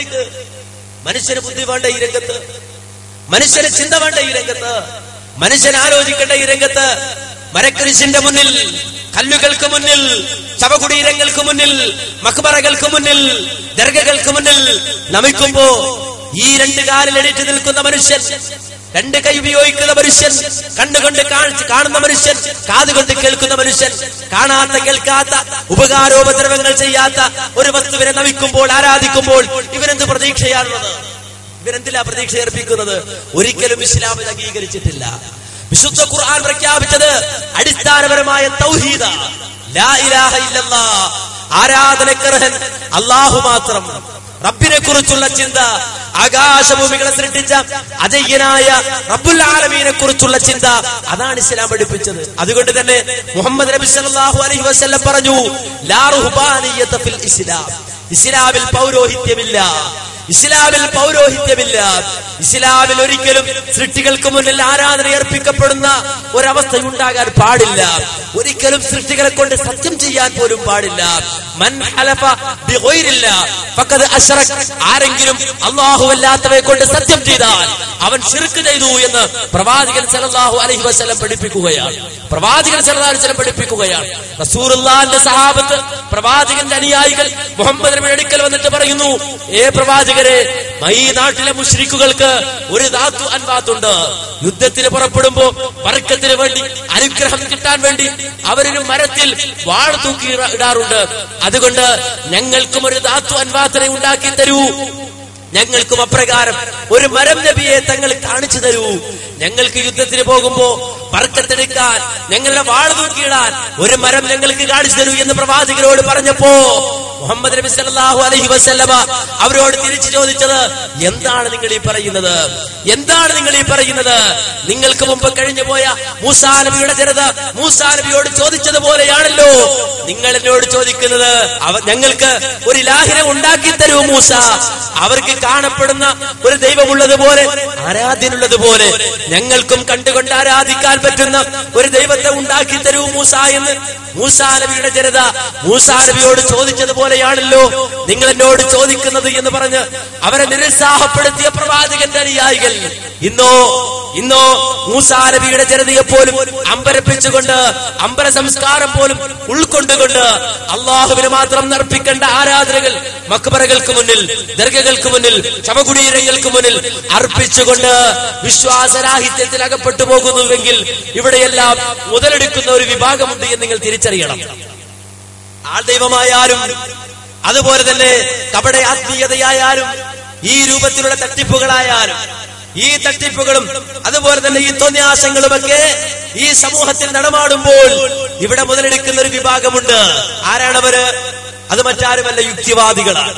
കുട്ടിക്ക്. മനുഷ്യന് ബുദ്ധി വേണ്ട ഈ രംഗത്ത്, മനുഷ്യന് ചിന്ത വേണ്ട ഈ രംഗത്ത്, മനുഷ്യൻ ആലോചിക്കേണ്ട ഈ രംഗത്ത്. മരക്കുരിശിന്റെ മുന്നിൽ, കല്ലുകൾക്ക് മുന്നിൽ, ശവകുടീരങ്ങൾക്ക് മുന്നിൽ, മഖ്ബറകൾക്ക് മുന്നിൽ, ദർഗകൾക്ക് മുന്നിൽ നമിക്കുമ്പോ ഈ രണ്ട് കാലിൽ എണീറ്റ് നിൽക്കുന്ന മനുഷ്യൻ, രണ്ട് കൈ ഉപയോഗിക്കുന്ന മനുഷ്യൻ, കണ്ണുകൊണ്ട് കാണുന്ന മനുഷ്യൻ, കാതുകൊണ്ട് കേൾക്കുന്ന മനുഷ്യൻ, കാണാത്ത കേൾക്കാത്ത ഉപകാരോപദ്രവങ്ങൾ ചെയ്യാത്ത ഒരു വസ്തുവിനെ നമിക്കുമ്പോൾ, ആരാധിക്കുമ്പോൾ ഇവരെന്ത് പ്രതീക്ഷയാണുള്ളത്? ഇവരെന്തിലാ പ്രതീക്ഷ അർപ്പിക്കുന്നത്? ഒരിക്കലും ഇസ്ലാമിൽ അംഗീകരിച്ചിട്ടില്ല. വിശുദ്ധ ഖുർആൻ പ്രഖ്യാപിച്ചത് അടിസ്ഥാനപരമായ തൗഹീദ, ലാ ഇലാഹ ഇല്ലല്ലാഹ്, ആരാധനക്കർഹൻ അല്ലാഹു മാത്രം, റബ്ബിനെ കുറിച്ചുള്ള ചിന്ത, ആകാശഭൂമികളെ സൃഷ്ടിച്ച അജയ്യനായ റബ്ബുൽ ആലമീനെ കുറിച്ചുള്ള ചിന്ത, അതാണ് ഇസ്ലാം പഠിപ്പിച്ചത്. അതുകൊണ്ട് തന്നെ മുഹമ്മദ് നബി സല്ലല്ലാഹു അലൈഹി വസല്ലം പറഞ്ഞു, ലാ റുഹ്ബാനിയ്യത ഫിൽ ഇസ്ലാം, ഇസ്ലാമിൽ പൗരോഹിത്യമില്ല, ഇസ്ലാമിൽ പൗരോഹിത്യമില്ല. ഇസ്ലാമിൽ ഒരിക്കലും സൃഷ്ടികൾക്ക് മുന്നിൽ ആരാധന അർപ്പിക്കപ്പെടുന്ന ഒരവസ്ഥയുണ്ടാകാൻ പാടില്ല. ഒരിക്കലും സൃഷ്ടികളെ കൊണ്ട് സത്യം ചെയ്യാൻ പോലും പാടില്ല. മൻ ഹലഫ ബിഗൈരില്ലാഹ് ഫഖദ് അശ്റക, ആരെങ്കിലും അല്ലാഹുവല്ലാത്തവയെ കൊണ്ട് സത്യം ചെയ്താൽ അവൻ ശിർക്ക് ചെയ്തു എന്ന് പ്രവാചകൻ സല്ലല്ലാഹു അലൈഹി വസല്ലം പഠിപ്പിക്കുകയാണ്. പ്രവാചകൻ സല്ലല്ലാഹു അലൈഹി വസല്ലം പഠിപ്പിക്കുകയാണ്. റസൂലുള്ളാഹിന്റെ സഹാബത്ത്, പ്രവാചകന്റെ അനുയായികൾ മുഹമ്മദ് നബിയുടെ അടുക്കൽ വന്നിട്ട് പറയുന്നു, ഏ പ്രവാചകരെ, ഈ നാട്ടിലെ മുശ്രിക്കുകൾക്ക് ഒരു ദാത്തു അൻവാത്തുണ്ട്. യുദ്ധത്തിന് പുറപ്പെടുമ്പോ ബർക്കത്തിന് വേണ്ടി, അനുഗ്രഹം കിട്ടാൻ വേണ്ടി അവരൊരു മരത്തിൽ വാൾ തൂക്കി ഇടാറുണ്ട്. അതുകൊണ്ട് ഞങ്ങൾക്കും ഒരു ദാത്തു അൻവാത്തിനെ ഉണ്ടാക്കി തരൂ, ഞങ്ങൾക്കും അപ്രകാരം ഒരു മരം നബിയെ തങ്ങൾ കാണിച്ചു തരൂ. ഞങ്ങൾക്ക് യുദ്ധത്തിന് പോകുമ്പോ ബർക്കത്തെടുക്കാൻ, ഞങ്ങളുടെ വാൾ തൂക്കിയിടാൻ ഒരു മരം ഞങ്ങൾക്ക് കാണിച്ചു തരൂ എന്ന് പ്രവാചകരോട് പറഞ്ഞപ്പോ മുഹമ്മദ് നബി സല്ലല്ലാഹു അലൈഹി വസല്ലമ അവരോട് തിരിച്ചു ചോദിച്ചത്, എന്താണ് നിങ്ങൾ ഈ പറയുന്നത്? എന്താണ് നിങ്ങൾ ഈ പറയുന്നത്? നിങ്ങൾക്ക് മുമ്പ് കഴിഞ്ഞു പോയ മൂസാ നബിയുടെ ജനത മൂസാ നബിയോട് ചോദിച്ചതുപോലെയാണല്ലോ നിങ്ങൾ എന്നോട് ചോദിക്കുന്നത്. ഞങ്ങൾക്ക് ഒരു ഇലാഹിനെ ഉണ്ടാക്കി തരൂ മൂസ, അവർക്ക് കാണപ്പെടുന്ന ഒരു ദൈവമുള്ളതുപോലെ, ആരാധ്യനുള്ളതുപോലെ ഞങ്ങൾക്കും കണ്ടുകൊണ്ട് ആരാധിക്കാൻ പറ്റുന്ന ഒരു ദൈവത്തെ ഉണ്ടാക്കി തരൂ മൂസ എന്ന് മൂസാ നബിയുടെ ജനത മൂസാ നബിയോട് ചോദിച്ചതുപോലെയാണല്ലോ നിങ്ങൾ എന്നോട് ചോദിക്കുന്നത് എന്ന് പറഞ്ഞ് അവരെ നിരുത്സാഹപ്പെടുത്തിയ പ്രവാചകന്റെ അനുയായികൾ ഇന്നോ മൂസാ നബിയുടെ ജനതയെ പോലും അമ്പരപ്പിച്ചുകൊണ്ട്, അമ്പര സംസ്കാരം പോലും ഉൾക്കൊണ്ടുകൊണ്ട് അള്ളാഹുവിന് മാത്രം അർപ്പിക്കേണ്ട ആരാധനകൾ മഖ്ബറകൾക്ക് മുന്നിൽ, ദർഗകൾക്ക് മുന്നിൽ, ശവകുടീരങ്ങൾക്ക് മുന്നിൽ അർപ്പിച്ചുകൊണ്ട് വിശ്വാസരാഹിത്യത്തിൽ അകപ്പെട്ടു പോകുന്നുവെങ്കിൽ ഇവിടെയെല്ലാം മുതലെടുക്കുന്ന ഒരു വിഭാഗമുണ്ട് എന്ന് നിങ്ങൾ തിരിച്ചറിയണം. ആൾ ദൈവമായാലും അതുപോലെ തന്നെ കപട ആത്മീയതയായാലും ഈ രൂപത്തിലുള്ള തട്ടിപ്പുകളായാലും, ഈ തട്ടിപ്പുകളും അതുപോലെ തന്നെ ഈ തോന്നിയാസങ്ങളുമൊക്കെ ഈ സമൂഹത്തിൽ നടമാടുമ്പോൾ ഇവിടെ മുതലെടുക്കുന്ന ഒരു വിഭാഗമുണ്ട്. ആരാണവര്? അത് മറ്റാരുമല്ല, യുക്തിവാദികളാണ്,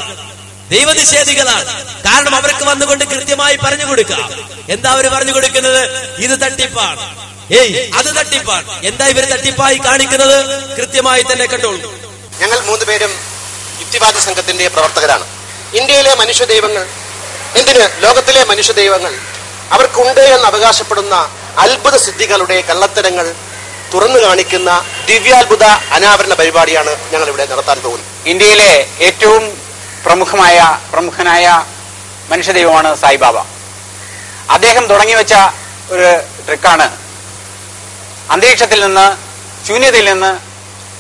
ദൈവനിഷേധികളാണ്. കാരണം അവർക്ക് വന്നുകൊണ്ട് കൃത്യമായി പറഞ്ഞു കൊടുക്കാം. എന്താ അവര് പറഞ്ഞു കൊടുക്കുന്നത്? ഇത് തട്ടിപ്പാണ്, അത് തട്ടിപ്പാണ്. എന്താ ഇവര് തട്ടിപ്പായി കാണിക്കുന്നത്? കൃത്യമായി തന്നെ കണ്ടോളൂ. ഞങ്ങൾ 3 പേരും യുക്തിവാദി സംഘത്തിന്റെ പ്രവർത്തകരാണ്. ഇന്ത്യയിലെ മനുഷ്യ ദൈവങ്ങൾ, എന്തിന് ലോകത്തിലെ മനുഷ്യ ദൈവങ്ങൾ, അവർക്കുണ്ട് എന്ന് അവകാശപ്പെടുന്ന അത്ഭുത സിദ്ധികളുടെ കള്ളത്തരങ്ങൾ തുറന്നു കാണിക്കുന്ന ദിവ്യാത്ഭുത അനാവരണ പരിപാടിയാണ് ഞങ്ങൾ ഇവിടെ നടത്താൻ പോകുന്നത്. ഇന്ത്യയിലെ ഏറ്റവും പ്രമുഖനായ മനുഷ്യ ദൈവമാണ് സായിബാബ. അദ്ദേഹം തുടങ്ങിവെച്ച ഒരു ട്രിക്കാണ് അന്തരീക്ഷത്തിൽ നിന്ന്, ശൂന്യതയിൽ നിന്ന്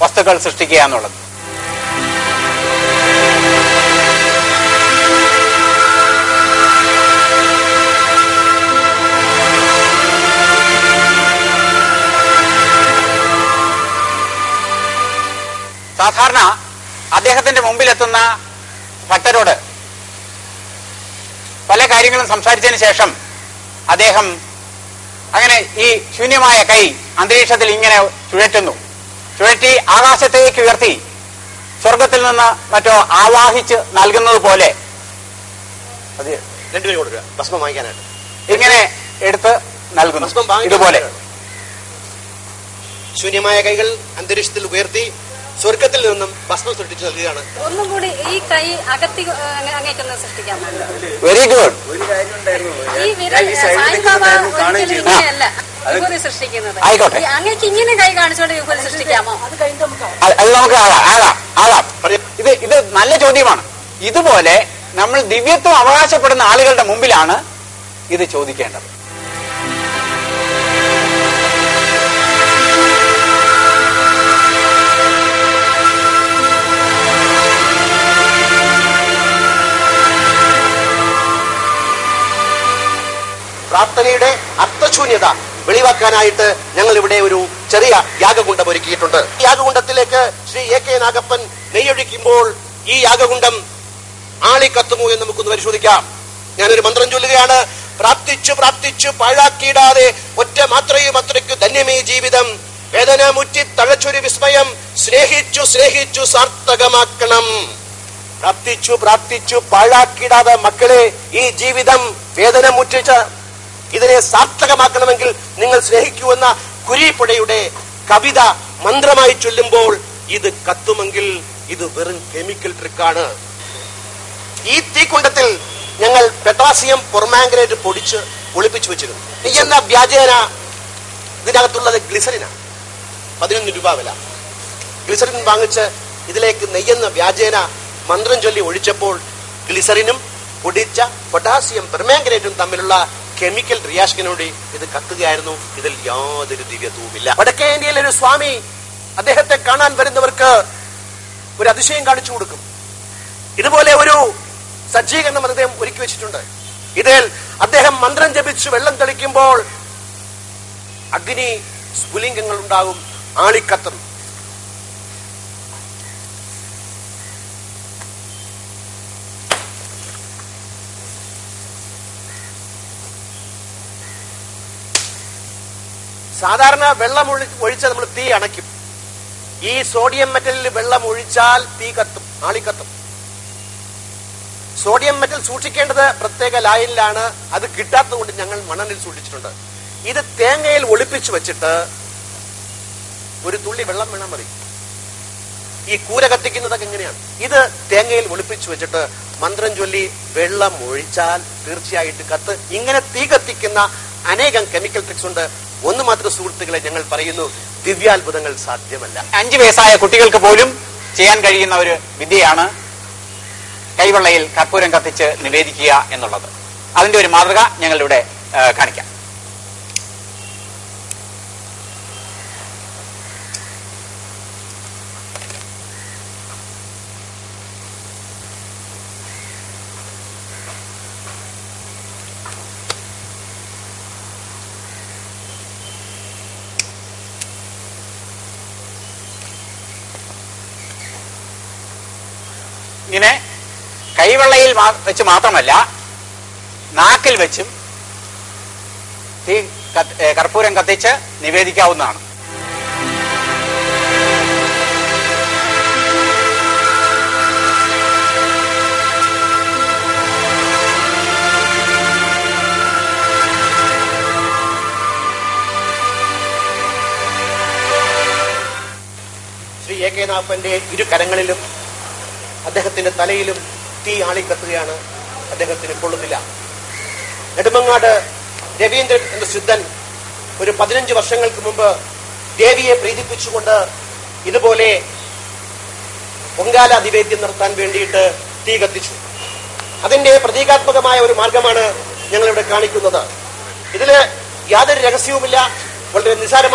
വസ്തുക്കൾ സൃഷ്ടിക്കുക എന്നുള്ളത്. സാധാരണ അദ്ദേഹത്തിന്റെ മുമ്പിലെത്തുന്ന ഭക്തരോട് പല കാര്യങ്ങളും സംസാരിച്ചതിന് ശേഷം അദ്ദേഹം അങ്ങനെ ഈ ശൂന്യമായ കൈ അന്തരീക്ഷത്തിൽ ഇങ്ങനെ ചുഴറ്റി ആകാശത്തേക്ക് ഉയർത്തി സ്വർഗത്തിൽ നിന്ന് മറ്റോ ആവാഹിച്ച് നൽകുന്നത് പോലെ ഭസ്മം വാങ്ങിക്കാനായിട്ട് ഇങ്ങനെ എടുത്ത് നൽകുന്നു. ഇതുപോലെ ശൂന്യമായ കൈകൾ അന്തരീക്ഷത്തിൽ ഉയർത്തി സ്വർഗത്തിൽ നിന്നും ഭസ്മം സൃഷ്ടിച്ചു നൽകുകയാണ്. ഒന്നും കൂടി ഈ കൈ അകത്തി അങ്ങേക്കൊന്ന് സൃഷ്ടിക്കാൻ. Very good. ഈ വിരൽ സായിബാബ ഒരിക്കലും ഇങ്ങനെയല്ല വിഭൂതി സൃഷ്ടിക്കുന്നത്. ആയിക്കോട്ടെ, അങ്ങേക്ക് ഇങ്ങനെ കൈ കാണിച്ചുകൊണ്ട് വിഭൂതി സൃഷ്ടിക്കാമോ? അത് കഴിഞ്ഞിട്ട് നമുക്ക് ആകാം. ഇത് നല്ല ചോദ്യമാണ്. ഇതുപോലെ നമ്മൾ ദിവ്യത്വം അവകാശപ്പെടുന്ന ആളുകളുടെ മുമ്പിലാണ് ഇത് ചോദിക്കേണ്ടത്. പ്രാർത്ഥനയുടെ അർത്ഥശൂന്യത വെളിവാക്കാനായിട്ട് ഞങ്ങൾ ഇവിടെ ഒരു ചെറിയ യാഗകുണ്ഡം ഒരുക്കിയിട്ടുണ്ട്. ഈ യാഗകുണ്ഡത്തിലേക്ക് ശ്രീ AK നാഗപ്പൻ നെയ്യൊഴിക്കുമ്പോൾ ഈ യാഗകുണ്ഡം ആളിക്കത്തുമോ എന്ന് നമുക്കൊന്ന് പരിശോധിക്കാം. ഞാനൊരു മന്ത്രം ചൊല്ലുകയാണ്. പ്രാർത്ഥിച്ചു പ്രാർത്ഥിച്ചു പാഴാക്കിയിടാതെ ഒറ്റ മാത്രയും അത്രയ്ക്ക് ധന്യമേ ജീവിതം, വേദന മുറ്റി തഴച്ചൊരു വിസ്മയം, സ്നേഹിച്ചു സ്നേഹിച്ചു സാർത്ഥകമാക്കണം. പ്രാർത്ഥിച്ചു പ്രാർത്ഥിച്ചു പാഴാക്കിയിടാതെ മക്കളെ ഈ ജീവിതം വേദന മുറ്റിച്ച ഇതിനെ സാർത്ഥകമാക്കണമെങ്കിൽ നിങ്ങൾ സ്നേഹിക്കൂ എന്ന കുരീപ്പുഴയുടെ കവിത മന്ത്രമായി ചൊല്ലുമ്പോൾ ഇത് കത്തുമെങ്കിൽ ഇത് വെറും കെമിക്കൽ ട്രിക്കാണ്. ഈ തീക്കുണ്ടത്തിൽ ഞങ്ങൾ പൊട്ടാസ്യം പെർമാംഗനേറ്റ് പൊടിച്ച് ഒളിപ്പിച്ചു വെച്ചിരുന്നു. എന്ന വ്യാജേന ഇതിനകത്തുള്ളത് ഗ്ലിസറിനാണ്. 11 രൂപ വില. ഗ്ലിസറിൻ വാങ്ങിച്ച് ഇതിലേക്ക് നെയ്യെന്ന വ്യാജേന മന്ത്രം ചൊല്ലി ഒഴിച്ചപ്പോൾ ഗ്ലിസറിനും പൊടിച്ച പൊട്ടാസ്യം പെർമാംഗനേറ്റും തമ്മിലുള്ള കെമിക്കൽ റിയാക്ഷനോടെ ഇത് കത്തുകയായിരുന്നു. ഇതിൽ യാതൊരു ദിവ്യത്വവുമില്ല. വടക്കേ ഇന്ത്യയിലെ ഒരു സ്വാമി അദ്ദേഹത്തെ കാണാൻ വരുന്നവർക്ക് ഒരു അതിശയം കാണിച്ചു കൊടുക്കും. ഇതുപോലെ ഒരു സജ്ജീകരണം അദ്ദേഹം ഒരുക്കി വെച്ചിട്ടുണ്ട്. ഇതിൽ അദ്ദേഹം മന്ത്രം ജപിച്ച് വെള്ളം തെളിക്കുമ്പോൾ അഗ്നി സ്ഫുലിംഗങ്ങൾ ഉണ്ടാകും, ആളിക്കത്തും. സാധാരണ വെള്ളം ഒഴിച്ചാൽ നമ്മൾ തീ അണയ്ക്കും. ഈ സോഡിയം മെറ്റലിൽ വെള്ളം ഒഴിച്ചാൽ തീ കത്തും, ആളിക്കത്തും. സോഡിയം മെറ്റൽ സൂക്ഷിക്കേണ്ടത് പ്രത്യേക ലായനിലാണ്. അത് കിട്ടാത്തത് കൊണ്ട് ഞങ്ങൾ മണലിൽ സൂക്ഷിച്ചിട്ടുണ്ട്. ഇത് തേങ്ങയിൽ ഒളിപ്പിച്ചു വെച്ചിട്ട് ഒരു തുള്ളി വെള്ളം വേണം മതി. ഈ കൂര കത്തിക്കുന്നതൊക്കെ എങ്ങനെയാണ്? ഇത് തേങ്ങയിൽ ഒളിപ്പിച്ചു വെച്ചിട്ട് മന്ത്രം ചൊല്ലി വെള്ളം ഒഴിച്ചാൽ തീർച്ചയായിട്ടും കത്ത്. ഇങ്ങനെ തീ കത്തിക്കുന്ന അനേകം കെമിക്കൽ ട്രിക്സ് ഉണ്ട്. ഒന്ന് മാത്രം സുഹൃത്തുക്കളെ ഞങ്ങൾ പറയുന്നു, ദിവ്യാത്ഭുതങ്ങൾ സാധ്യമല്ല. 5 വയസ്സായ കുട്ടികൾക്ക് പോലും ചെയ്യാൻ കഴിയുന്ന ഒരു വിദ്യയാണ് കൈവെള്ളയിൽ കർപ്പൂരം കത്തിച്ച് നിവേദിക്കുക എന്നുള്ളത്. അതിന്റെ ഒരു മാതൃക ഞങ്ങളിവിടെ കാണിക്കാം. ഇങ്ങനെ കൈവെള്ളയിൽ വെച്ച് മാത്രമല്ല നാക്കിൽ വെച്ചും തീ കർപ്പൂരം കത്തിച്ച് നിവേദിക്കാവുന്നതാണ്. ശ്രീ AK നാഗപ്പന്റെ ഇരു കരങ്ങളിലും അദ്ദേഹത്തിന്റെ തലയിലും തീ ആളിക്കത്തുകയാണ്. അദ്ദേഹത്തിന് കൊള്ളുന്നില്ല. നെടുമങ്ങാട് രവീന്ദ്രൻ എന്ന സിദ്ധൻ ഒരു 15 വർഷങ്ങൾക്ക് മുമ്പ് ദേവിയെ പ്രീതിപ്പിച്ചുകൊണ്ട് ഇതുപോലെ പൊങ്കാല നിവേദ്യം നടത്താൻ വേണ്ടിയിട്ട് തീ കത്തിച്ചു. അതിന്റെ പ്രതീകാത്മകമായ ഒരു മാർഗമാണ് ഞങ്ങളിവിടെ കാണിക്കുന്നത്. ഇതില് യാതൊരു രഹസ്യവുമില്ല. വളരെ നിസ്സാരമായ